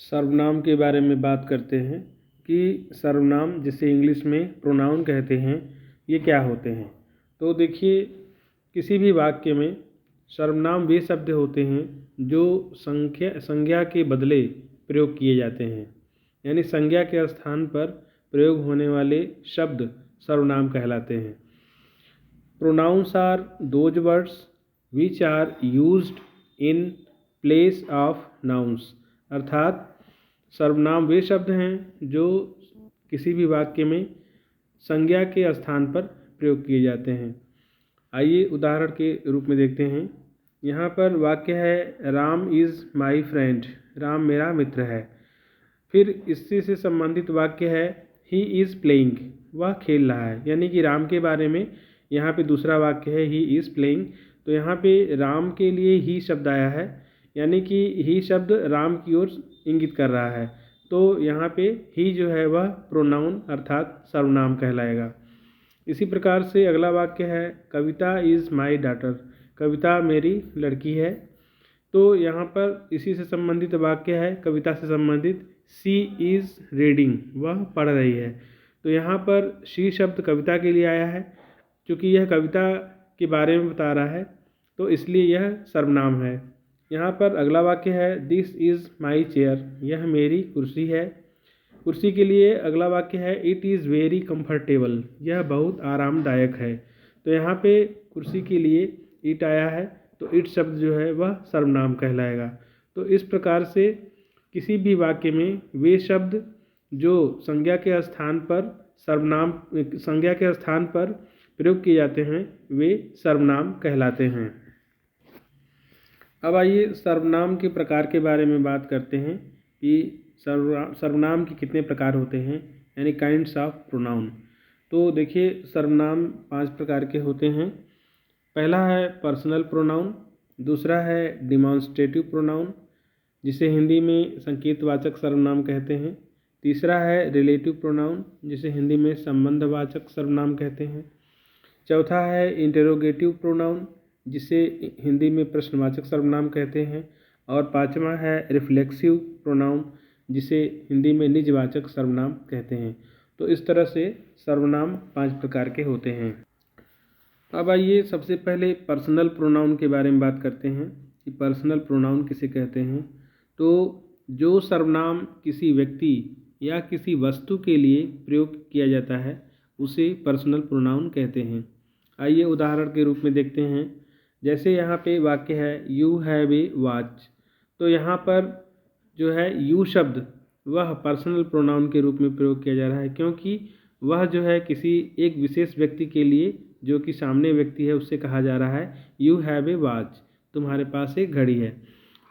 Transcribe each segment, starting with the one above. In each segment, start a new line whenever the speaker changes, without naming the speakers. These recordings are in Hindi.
सर्वनाम के बारे में बात करते हैं कि सर्वनाम जिसे इंग्लिश में प्रोनाउन कहते हैं ये क्या होते हैं। तो देखिए, किसी भी वाक्य में सर्वनाम वे शब्द होते हैं जो संज्ञा के बदले प्रयोग किए जाते हैं, यानी संज्ञा के स्थान पर प्रयोग होने वाले शब्द सर्वनाम कहलाते हैं। Pronouns are those words which are used in place of nouns, अर्थात सर्वनाम वे शब्द हैं जो किसी भी वाक्य में संज्ञा के स्थान पर प्रयोग किए जाते हैं। आइए उदाहरण के रूप में देखते हैं। यहाँ पर वाक्य है Ram is my friend, Ram मेरा मित्र है। फिर इससे से संबंधित वाक्य है ही इज़ प्लेइंग, वह खेल रहा है, यानी कि राम के बारे में यहाँ पे दूसरा वाक्य है ही इज़ प्लेइंग। तो यहाँ पे राम के लिए ही शब्द आया है, यानी कि ही शब्द राम की ओर इंगित कर रहा है। तो यहाँ पे ही जो है वह प्रोनाउन अर्थात सर्वनाम कहलाएगा। इसी प्रकार से अगला वाक्य है कविता इज़ माई डॉटर, कविता मेरी लड़की है। तो यहाँ पर इसी से संबंधित वाक्य है कविता से संबंधित सी इज़ रीडिंग, वह पढ़ रही है। तो यहाँ पर शी शब्द कविता के लिए आया है, क्योंकि यह कविता के बारे में बता रहा है, तो इसलिए यह सर्वनाम है। यहाँ पर अगला वाक्य है दिस इज़ माई चेयर, यह मेरी कुर्सी है। कुर्सी के लिए अगला वाक्य है इट इज़ वेरी कंफर्टेबल, यह बहुत आरामदायक है। तो यहाँ पे कुर्सी के लिए इट आया है, तो इट शब्द जो है वह सर्वनाम कहलाएगा। तो इस प्रकार से किसी भी वाक्य में वे शब्द जो संज्ञा के स्थान पर प्रयोग किए जाते हैं वे सर्वनाम कहलाते हैं। अब आइए सर्वनाम के प्रकार के बारे में बात करते हैं कि सर्वनाम के कितने प्रकार होते हैं, यानी काइंड्स ऑफ प्रोनाउन। तो देखिए, सर्वनाम 5 प्रकार के होते हैं। पहला है पर्सनल प्रोनाउन, दूसरा है डिमॉन्स्ट्रेटिव प्रोनाउन जिसे हिंदी में संकेतवाचक सर्वनाम कहते हैं, तीसरा है रिलेटिव प्रोनाउन जिसे हिंदी में संबंधवाचक सर्वनाम कहते हैं, चौथा है इंटेरोगेटिव प्रोनाउन जिसे हिंदी में प्रश्नवाचक सर्वनाम कहते हैं, और पांचवा है रिफ्लेक्सिव प्रोनाउन जिसे हिंदी में निजवाचक सर्वनाम कहते हैं। तो इस तरह से सर्वनाम 5 प्रकार के होते हैं। अब आइए सबसे पहले पर्सनल प्रोनाउन के बारे में बात करते हैं कि पर्सनल प्रोनाउन किसे कहते हैं। तो जो सर्वनाम किसी व्यक्ति या किसी वस्तु के लिए प्रयोग किया जाता है उसे पर्सनल प्रोनाउन कहते हैं। आइए उदाहरण के रूप में देखते हैं। जैसे यहाँ पे वाक्य है यू हैव ए वॉच, तो यहाँ पर जो है यू शब्द वह पर्सनल प्रोनाउन के रूप में प्रयोग किया जा रहा है, क्योंकि वह जो है किसी एक विशेष व्यक्ति के लिए जो कि सामने व्यक्ति है उससे कहा जा रहा है यू हैव ए वॉच, तुम्हारे पास एक घड़ी है।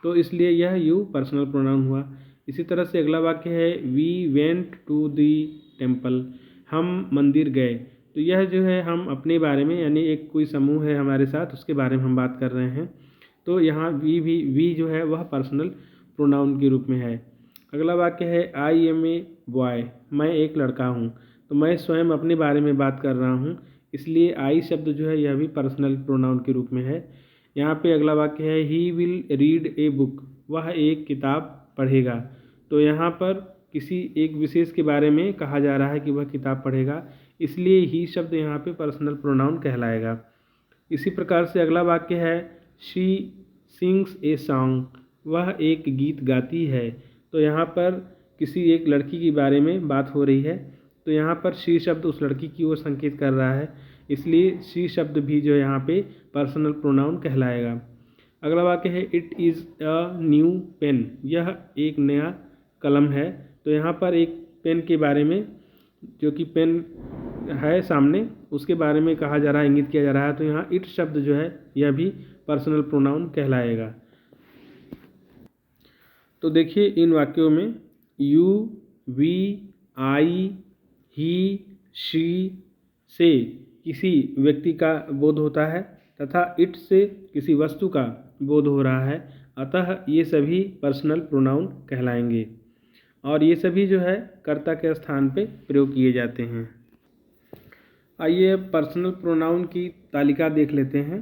तो इसलिए यह यू पर्सनल प्रोनाउन हुआ। इसी तरह से अगला वाक्य है we went to the temple, हम मंदिर गए। तो यह जो है हम अपने बारे में, यानी एक कोई समूह है हमारे साथ उसके बारे में हम बात कर रहे हैं। तो यहाँ वी जो है वह पर्सनल प्रोनाउन के रूप में है। अगला वाक्य है आई एम ए बॉय, मैं एक लड़का हूँ। तो मैं स्वयं अपने बारे में बात कर रहा हूँ, इसलिए आई शब्द जो है यह भी पर्सनल प्रोनाउन के रूप में है। यहाँ पे अगला वाक्य है he will read a book, वह एक किताब पढ़ेगा। तो यहाँ पर किसी एक विशेष के बारे में कहा जा रहा है कि वह किताब पढ़ेगा, इसलिए ही शब्द यहाँ पे पर्सनल प्रोनाउन कहलाएगा। इसी प्रकार से अगला वाक्य है शी सिंग्स ए सॉन्ग, वह एक गीत गाती है। तो यहाँ पर किसी एक लड़की के बारे में बात हो रही है, तो यहाँ पर शी शब्द उस लड़की की ओर संकेत कर रहा है, इसलिए शी शब्द भी जो यहाँ पे पर्सनल प्रोनाउन कहलाएगा। अगला वाक्य है it is a new pen, यह एक नया कलम है। तो यहाँ पर एक पेन के बारे में, जो कि पेन है सामने, उसके बारे में कहा जा रहा है, इंगित किया जा रहा है। तो यहाँ इट शब्द जो है यह भी पर्सनल प्रोनाउन कहलाएगा। तो देखिए, इन वाक्यों में you, we, I, he, she से किसी व्यक्ति का बोध होता है तथा इट से किसी वस्तु का बोध हो रहा है, अतः ये सभी पर्सनल प्रोनाउन कहलाएंगे और ये सभी जो है कर्ता के स्थान पे प्रयोग किए जाते हैं। आइए पर्सनल प्रोनाउन की तालिका देख लेते हैं।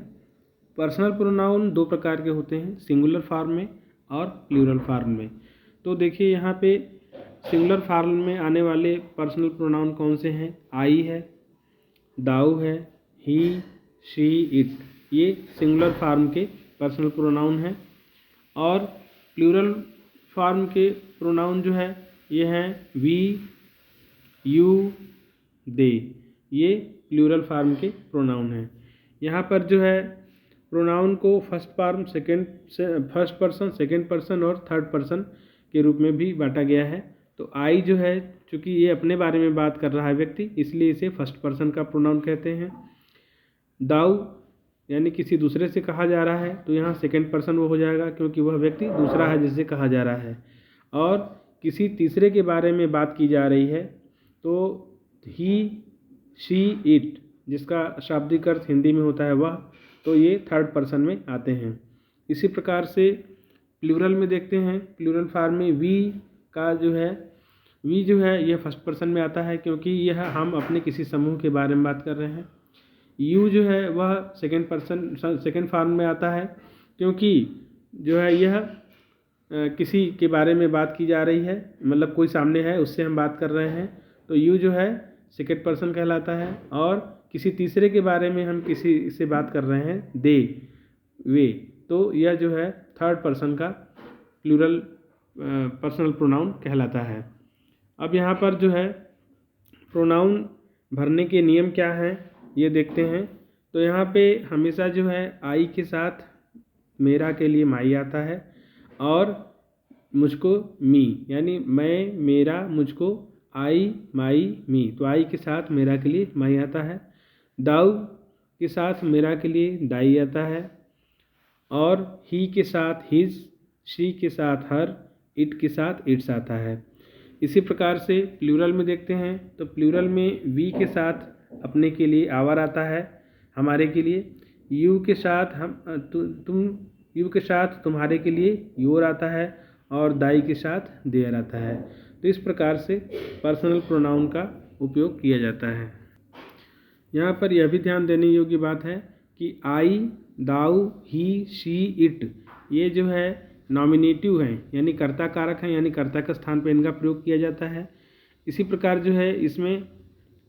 पर्सनल प्रोनाउन 2 प्रकार के होते हैं, सिंगुलर फॉर्म में और प्लूरल फॉर्म में। तो देखिए यहाँ पे सिंगुलर फॉर्म में आने वाले पर्सनल प्रोनाउन कौन से हैं? आई है, दाऊ है, ही, शी, इट, ये सिंगुलर फॉर्म के पर्सनल प्रोनाउन हैं। और प्लूरल फॉर्म के प्रोनाउन जो है ये हैं वी, यू, दे, ये प्लूरल फॉर्म के प्रोनाउन हैं। यहाँ पर जो है प्रोनाउन को फर्स्ट पर्सन, सेकंड पर्सन और थर्ड पर्सन के रूप में भी बांटा गया है। तो आई जो है, चूँकि ये अपने बारे में बात कर रहा है व्यक्ति, इसलिए इसे फर्स्ट पर्सन का प्रोनाउन कहते हैं। दाऊ यानी किसी दूसरे से कहा जा रहा है, तो यहाँ सेकंड पर्सन वो हो जाएगा, क्योंकि वह व्यक्ति दूसरा है जिससे कहा जा रहा है। और किसी तीसरे के बारे में बात की जा रही है, तो ही, शी, इट, जिसका शाब्दिक अर्थ हिंदी में होता है वह, तो ये थर्ड पर्सन में आते हैं। इसी प्रकार से प्लूरल में देखते हैं, प्लूरल फॉर्म में वी जो है यह फर्स्ट पर्सन में आता है, क्योंकि यह हम अपने किसी समूह के बारे में बात कर रहे हैं। यू जो है वह सेकंड फॉर्म में आता है, क्योंकि जो है यह किसी के बारे में बात की जा रही है, मतलब कोई सामने है उससे हम बात कर रहे हैं, तो यू जो है सेकंड पर्सन कहलाता है। और किसी तीसरे के बारे में हम किसी से बात कर रहे हैं, दे, वे, तो यह जो है थर्ड पर्सन का प्लूरल पर्सनल प्रोनाउन कहलाता है। अब यहाँ पर जो है प्रोनाउन भरने के नियम क्या हैं ये देखते हैं। तो यहाँ पे हमेशा जो है आई के साथ मेरा के लिए माई आता है, और मुझको मी, यानी मैं, मेरा, मुझको, आई, माई, मी, तो आई के साथ मेरा के लिए माई आता है। दाऊ के साथ मेरा के लिए दाई आता है, और ही के साथ हिज, शी के साथ हर, इट के साथ इट्स आता है। इसी प्रकार से प्लूरल में देखते हैं, तो प्लूरल में वी के साथ अपने के लिए आवर आता है, हमारे के लिए। यू के साथ यू के साथ तुम्हारे के लिए योर आता है, और दाई के साथ देयर आता है। तो इस प्रकार से पर्सनल प्रोनाउन का उपयोग किया जाता है। यहाँ पर यह भी ध्यान देने योग्य बात है कि आई, दाऊ, ही, शी, इट, ये जो है नॉमिनेटिव हैं, यानी कर्ता कारक हैं, यानी कर्ता के स्थान पर इनका प्रयोग किया जाता है। इसी प्रकार जो है इसमें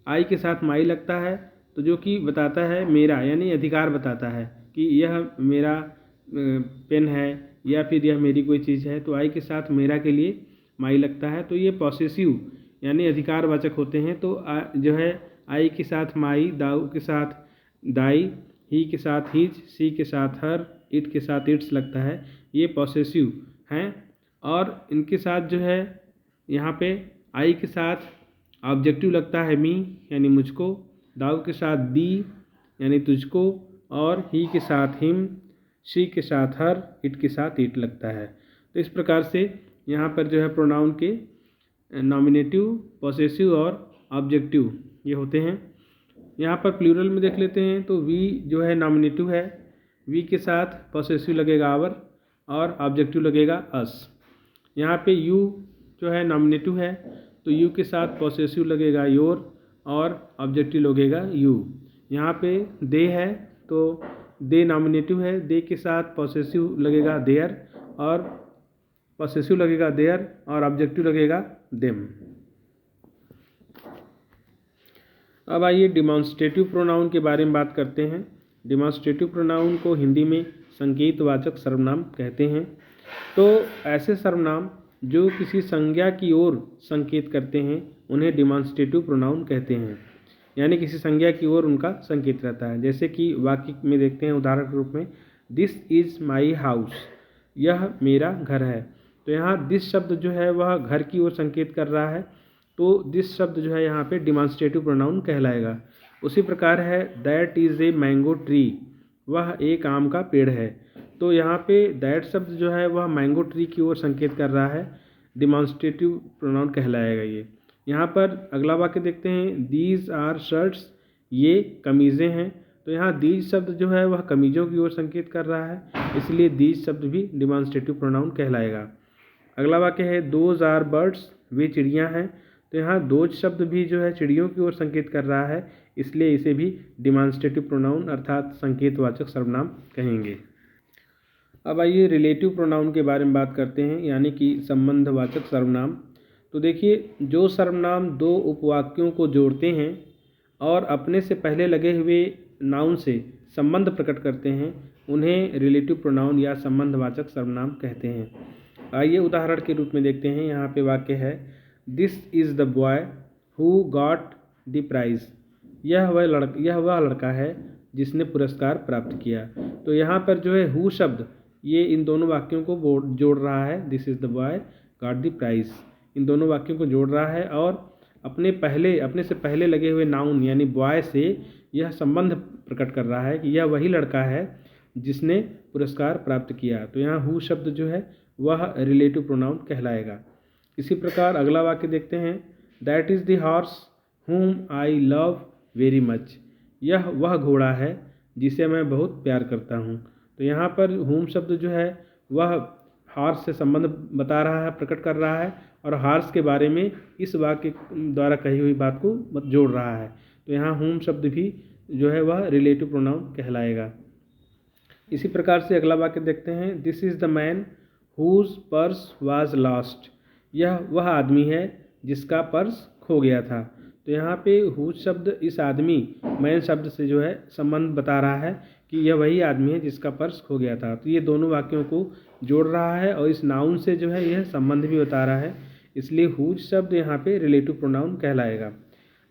आई के साथ माई लगता है, तो जो कि बताता है मेरा, यानी अधिकार बताता है कि यह मेरा पेन है या फिर यह मेरी कोई चीज़ है, तो आई के साथ मेरा के लिए माई लगता है। तो ये पॉसेसिव यानी अधिकारवाचक होते हैं। तो जो है आई के साथ माई, दाऊ के साथ दाई, ही के साथ हिज, सी के साथ हर, इट के साथ इट्स लगता है, ये पॉसेसिव हैं। और इनके साथ जो है यहाँ पे आई के साथ ऑब्जेक्टिव लगता है मी, यानी मुझको, दाऊ के साथ दी, यानी तुझको, और ही के साथ हिम, शी के साथ हर, इट के साथ इट लगता है। तो इस प्रकार से यहाँ पर जो है प्रोनाउन के नॉमिनेटिव, पॉसेसिव और ऑब्जेक्टिव ये होते हैं। यहाँ पर प्लूरल में देख लेते हैं, तो वी जो है नॉमिनेटिव है, वी के साथ पॉसेसिव लगेगा आवर, और ऑब्जेक्टिव लगेगा अस। यहाँ पे यू जो है नॉमिनेटिव है, तो यू के साथ पॉसेसिव लगेगा योर, और ऑब्जेक्टिव लगेगा यू। यहाँ पे दे है, तो दे नॉमिनेटिव है, दे के साथ पॉसेसिव लगेगा देयर, और पॉसेसिव लगेगा देयर, और ऑब्जेक्टिव लगेगा देम। अब आइए डिमॉन्स्ट्रेटिव प्रोनाउन के बारे में बात करते हैं। डिमॉन्स्ट्रेटिव प्रोनाउन को हिंदी में संकेतवाचक सर्वनाम कहते हैं। तो ऐसे सर्वनाम जो किसी संज्ञा की ओर संकेत करते हैं उन्हें डिमॉन्स्ट्रेटिव प्रोनाउन कहते हैं, यानी किसी संज्ञा की ओर उनका संकेत रहता है। जैसे कि वाक्य में देखते हैं उदाहरण के रूप में, दिस इज़ माई हाउस, यह मेरा घर है। तो यहाँ दिस शब्द जो है वह घर की ओर संकेत कर रहा है, तो दिस शब्द जो है यहाँ पे डिमॉन्स्ट्रेटिव प्रोनाउन कहलाएगा। उसी प्रकार है that is a mango tree, वह एक आम का पेड़ है। तो यहाँ पे दैट शब्द जो है वह मैंगो ट्री की ओर संकेत कर रहा है, डिमॉन्स्ट्रेटिव प्रोनाउन कहलाएगा ये। यहाँ पर अगला वाक्य देखते हैं, दीज आर शर्ट्स, ये कमीज़ें हैं। तो यहाँ दीज शब्द जो है वह कमीज़ों की ओर संकेत कर रहा है, इसलिए दीज शब्द भी डिमॉन्स्ट्रेटिव प्रोनाउन कहलाएगा। अगला वाक्य है दोज आर बर्ड्स, वे चिड़ियाँ हैं। तो यहाँ दोज शब्द भी जो है चिड़ियों की ओर संकेत कर रहा है, इसलिए इसे भी डिमॉन्स्ट्रेटिव प्रोनाउन अर्थात संकेतवाचक सर्वनाम कहेंगे। अब आइए रिलेटिव प्रोनाउन के बारे में बात करते हैं, यानी कि संबंधवाचक सर्वनाम। तो देखिए, जो सर्वनाम दो उपवाक्यों को जोड़ते हैं और अपने से पहले लगे हुए नाउन से संबंध प्रकट करते हैं, उन्हें रिलेटिव प्रोनाउन या संबंधवाचक सर्वनाम कहते हैं। आइए उदाहरण के रूप में देखते हैं। यहाँ पे वाक्य है, this is the boy who got the prize. यह वह लड़का है जिसने पुरस्कार प्राप्त किया। तो यहाँ पर जो है हु शब्द, ये इन दोनों वाक्यों को जोड़ रहा है। This is the boy got the prize, इन दोनों वाक्यों को जोड़ रहा है और अपने से पहले लगे हुए नाउन यानी बॉय से यह संबंध प्रकट कर रहा है कि यह वही लड़का है जिसने पुरस्कार प्राप्त किया। तो यहाँ हु शब्द जो है वह रिलेटिव प्रोनाउन कहलाएगा। इसी प्रकार अगला वाक्य देखते हैं, that is the horse whom I love very much. यह वह घोड़ा है जिसे मैं बहुत प्यार करता हूँ। तो यहाँ पर whom शब्द जो है वह हॉर्स से संबंध बता रहा है, प्रकट कर रहा है और हॉर्स के बारे में इस वाक्य द्वारा कही हुई बात को जोड़ रहा है। तो यहाँ whom शब्द भी जो है वह रिलेटिव प्रोनाउन कहलाएगा। इसी प्रकार से अगला वाक्य देखते हैं, this is the man whose purse was lost. यह वह आदमी है जिसका पर्स खो गया था। तो यहाँ पे हुज शब्द इस आदमी मैन शब्द से जो है संबंध बता रहा है कि यह वही आदमी है जिसका पर्स खो गया था। तो ये दोनों वाक्यों को जोड़ रहा है और इस नाउन से जो है यह संबंध भी बता रहा है, इसलिए हुज शब्द यहाँ पे रिलेटिव प्रोनाउन कहलाएगा।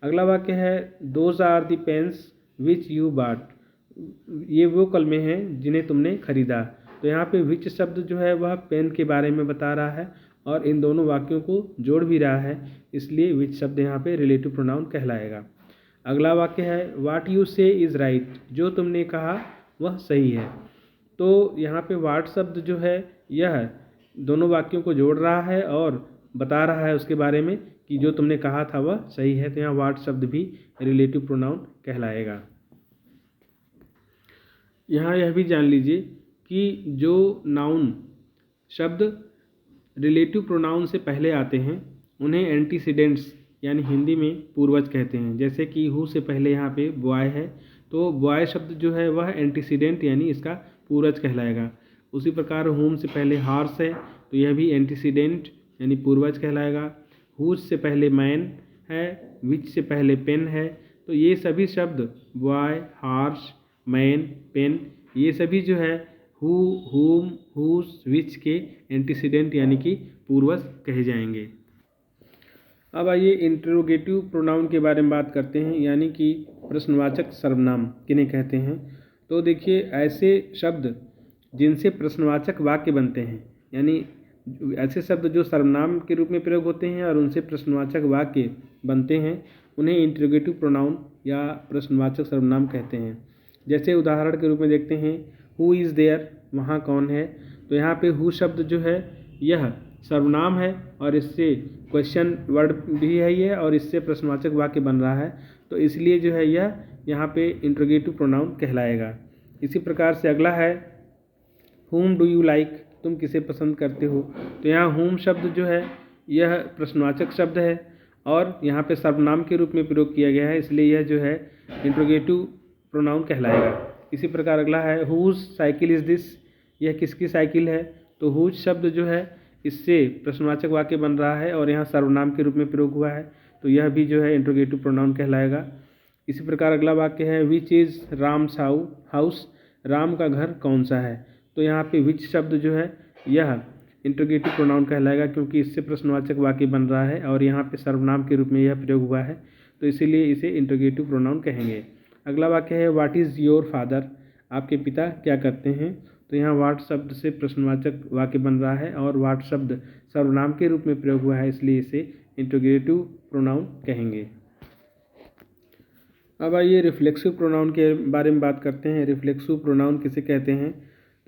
अगला वाक्य है, those are the pens which you bought. ये वो कलमे हैं जिन्हें तुमने खरीदा। तो यहाँ पे विच शब्द जो है वह पेन के बारे में बता रहा है और इन दोनों वाक्यों को जोड़ भी रहा है, इसलिए विच शब्द यहाँ पे रिलेटिव प्रोनाउन कहलाएगा। अगला वाक्य है, वाट यू से इज़ राइट। जो तुमने कहा वह सही है। तो यहाँ पे वाट शब्द जो है यह दोनों वाक्यों को जोड़ रहा है और बता रहा है उसके बारे में कि जो तुमने कहा था वह सही है। तो यहाँ वाट शब्द भी रिलेटिव प्रोनाउन कहलाएगा। यहाँ यह भी जान लीजिए कि जो नाउन शब्द रिलेटिव प्रोनाउन से पहले आते हैं उन्हें एंटीसीडेंट्स यानी हिंदी में पूर्वज कहते हैं। जैसे कि हु से पहले यहाँ पे बॉय है, तो बॉय शब्द जो है वह एंटीसीडेंट यानी इसका पूर्वज कहलाएगा। उसी प्रकार होम से पहले हॉर्स है, तो यह भी एंटीसीडेंट यानी पूर्वज कहलाएगा। हुज से पहले मैन है, विच से पहले पेन है, तो ये सभी शब्द बॉय, हॉर्स, मैन, पेन, ये सभी जो है हु, हुम, हुज, विच के एंटीसीडेंट यानी कि पूर्वज कहे जाएंगे। अब आइए इंटरोगेटिव प्रोनाउन के बारे में बात करते हैं, यानी कि प्रश्नवाचक सर्वनाम किन्हें कहते हैं। तो देखिए, ऐसे शब्द जिनसे प्रश्नवाचक वाक्य बनते हैं, यानी ऐसे शब्द जो सर्वनाम के रूप में प्रयोग होते हैं और उनसे प्रश्नवाचक वाक्य बनते हैं, उन्हें इंटरोगेटिव प्रोनाउन या प्रश्नवाचक सर्वनाम कहते हैं। जैसे उदाहरण के रूप में देखते हैं, हु इज़ देयर, वहाँ कौन है। तो यहाँ पे हु शब्द जो है यह सर्वनाम है और इससे क्वेश्चन वर्ड भी है ये, और इससे प्रश्नवाचक वाक्य बन रहा है, तो इसलिए जो है यह यहाँ पे इंटरोगेटिव प्रोनाउन कहलाएगा। इसी प्रकार से अगला है, whom डू यू लाइक, तुम किसे पसंद करते हो। तो यहाँ whom शब्द जो है यह प्रश्नवाचक शब्द है और यहाँ पे सर्वनाम के रूप में प्रयोग किया गया है, इसलिए यह जो है इंटरोगेटिव प्रोनाउन कहलाएगा। इसी प्रकार अगला है, हुज साइकिल इज़ दिस, यह किसकी साइकिल है। तो हुज शब्द जो है इससे प्रश्नवाचक वाक्य बन रहा है और यहाँ सर्वनाम के रूप में प्रयोग हुआ है, तो यह भी जो है इंटरोगेटिव प्रोनाउन कहलाएगा। इसी प्रकार अगला वाक्य है, which is Ram's house, Ram का घर कौन सा है। तो यहाँ पे विच शब्द जो है यह इंटरोगेटिव प्रोनाउन कहलाएगा, क्योंकि इससे प्रश्नवाचक वाक्य बन रहा है और यहाँ पे सर्वनाम के रूप में यह प्रयोग हुआ है, तो इसीलिए इसे इंटरोगेटिव प्रोनाउन कहेंगे। अगला वाक्य है, व्हाट इज़ योर फादर, आपके पिता क्या करते हैं। तो यहाँ व्हाट शब्द से प्रश्नवाचक वाक्य बन रहा है और व्हाट शब्द सर्वनाम के रूप में प्रयोग हुआ है, इसलिए इसे इंटरोगेटिव प्रोनाउन कहेंगे। अब आइए रिफ्लेक्सिव प्रोनाउन के बारे में बात करते हैं। रिफ्लेक्सिव प्रोनाउन किसे कहते हैं।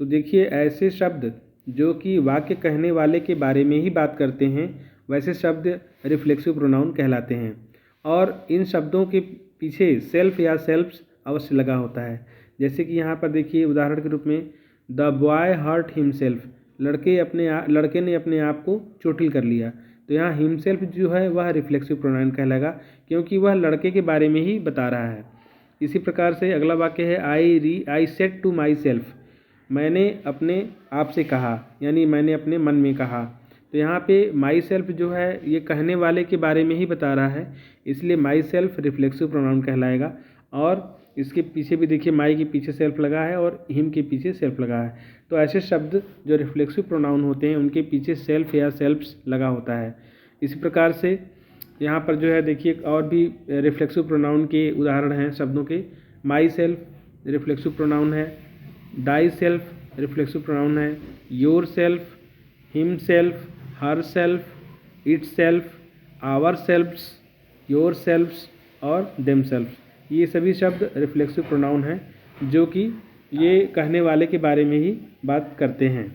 तो देखिए, ऐसे शब्द जो कि वाक्य कहने वाले के बारे में ही बात करते हैं, वैसे शब्द रिफ्लेक्सिव प्रोनाउन कहलाते हैं और इन शब्दों के पीछे सेल्फ या सेल्फ्स अवश्य लगा होता है। जैसे कि यहाँ पर देखिए उदाहरण के रूप में, द बॉय हर्ट हिमसेल्फ, लड़के ने अपने आप को चोटिल कर लिया। तो यहाँ हिमसेल्फ जो है वह रिफ्लेक्सिव प्रोनाउन कहलाएगा, क्योंकि वह लड़के के बारे में ही बता रहा है। इसी प्रकार से अगला वाक्य है, I said to myself, मैंने अपने आप से कहा, यानी मैंने अपने मन में कहा। तो यहाँ पे माई सेल्फ जो है ये कहने वाले के बारे में ही बता रहा है, इसलिए माई सेल्फ रिफ्लेक्सिव प्रोनाउन कहलाएगा। और इसके पीछे भी देखिए माई के पीछे सेल्फ लगा है और हिम के पीछे सेल्फ लगा है। तो ऐसे शब्द जो रिफ्लेक्सिव प्रोनाउन होते हैं उनके पीछे सेल्फ या सेल्फ्स लगा होता है। इसी प्रकार से यहाँ पर जो है देखिए और भी रिफ्लेक्सिव प्रोनाउन के उदाहरण हैं शब्दों के। माई सेल्फ रिफ्लेक्सिव प्रोनाउन है, डाई सेल्फ रिफ्लेक्सिव प्रोनाउन है, yourself, himself, herself, itself, ourselves, yourselves और देम सेल्फ। ये सभी शब्द रिफ्लेक्सिव प्रोनाउन हैं जो कि ये कहने वाले के बारे में ही बात करते हैं।